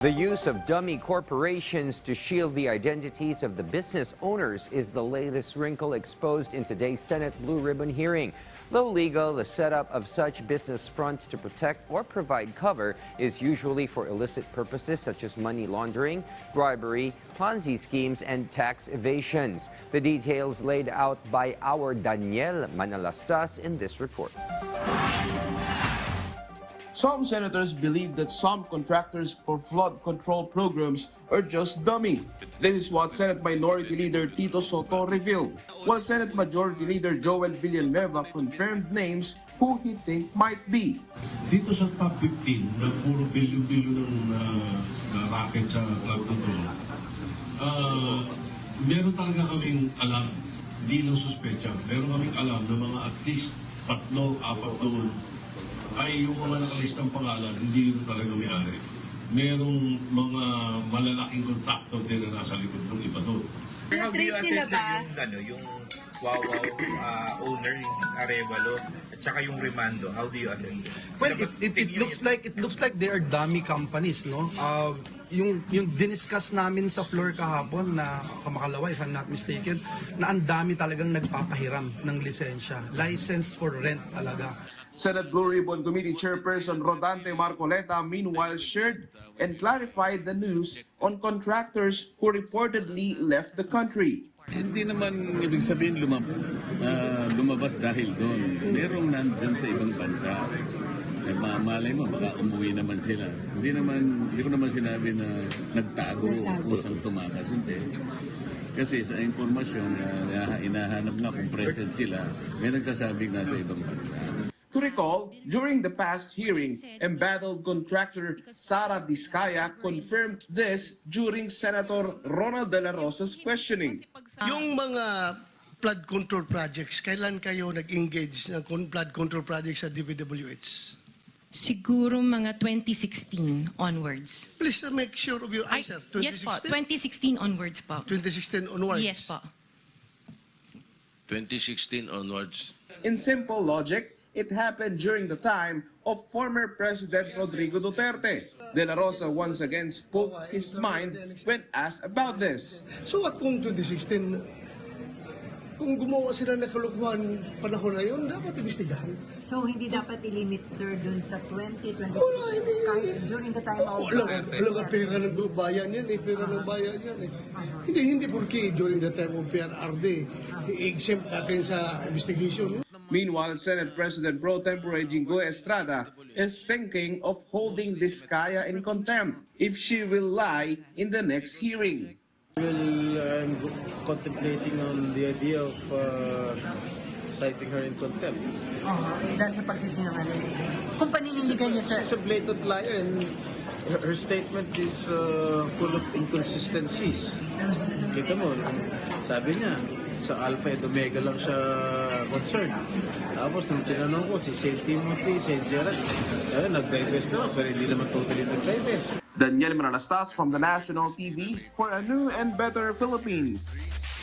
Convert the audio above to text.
The use of dummy corporations to shield the identities of the business owners is the latest wrinkle exposed in today's Senate Blue Ribbon hearing. Though legal, the setup of such business fronts to protect or provide cover is usually for illicit purposes such as money laundering, bribery, Ponzi schemes, and tax evasions. The details laid out by our Daniel Manalastas in this report. Some senators believe that some contractors for flood control programs are just dummy. This is what Senate Minority Leader Tito Soto revealed, while Senate Majority Leader Joel Villanueva confirmed names who he think might be. Dito sa top 15 na puro bilyon-bilyon ng racket sa flood control, meron talaga kaming alam, hindi lang suspecha, meron kaming alam na mga at least 3-4 doon ay yung mga nakalistang pangalan, hindi yun talaga may-ari. Merong mga malalaking kontraktor din na nasa likod ng iba doon. How do you assess yung Wawaw owner, yung Arevalo, at saka yung Remando? How do you assess it? Well, it looks like they are dummy companies, no? Yung diniscuss namin sa floor kahapon na kamakalawa, if I'm not mistaken, na ang dami talagang nagpapahiram ng lisensya. License for rent talaga. Senate Blue Ribbon Committee Chairperson Rodante Marcoleta meanwhile shared and clarified the news on contractors who reportedly left the country. Hindi naman ibig sabihin lumabas dahil doon. Merong nandun sa ibang bansa. Eh, malay mo, baka umuwi naman sila. Hindi ko naman sinabi na nagtago o kusang tumakas. Hindi. Kasi sa informasyon, inahanap nga kung present sila, may nagsasabing nasa ibang bansa. To recall, during the past hearing, embattled contractor Sara Diskaya confirmed this during Senator Ronald De La Rosa's questioning. Yung mga flood control projects, kailan kayo nag-engage ng flood control projects sa DPWH? Siguro mga 2016 onwards. Please make sure of your answer. Yes po, 2016 onwards po. 2016 onwards? Yes po. 2016 onwards. In simple logic, it happened during the time of former President Rodrigo Duterte. De La Rosa once again spoke his mind when asked about this. So what kung 2016, kung gumawa sila ng kalukuhan panahon na yun, dapat ibestigahan. So hindi dapat i-limit, sir, dun sa 2020 Wala, hindi. kahit during the time of... Alam nga, pera ng bayan yan eh, pera ng bayan yan eh. Hindi porque during the time of PRRD, i-exempt natin sa investigation. Meanwhile, Senate President Pro Tempore Jingo Estrada is thinking of holding Diskaya in contempt if she will lie in the next hearing. I'm contemplating on the idea of citing her in contempt. Dahil sa pagsisinungaling. Kung paninindigan niya, sir. She's a blatant liar and her statement is full of inconsistencies. Kita mo, sabi niya, sa Alpha and Omega lang siya concerned. Tapos nung tinanong ko si St. Timothy, St. Gerard, nag-divest naman pero hindi naman totally nag-divest. Daniel Manalastas from the National TV for a new and better Philippines.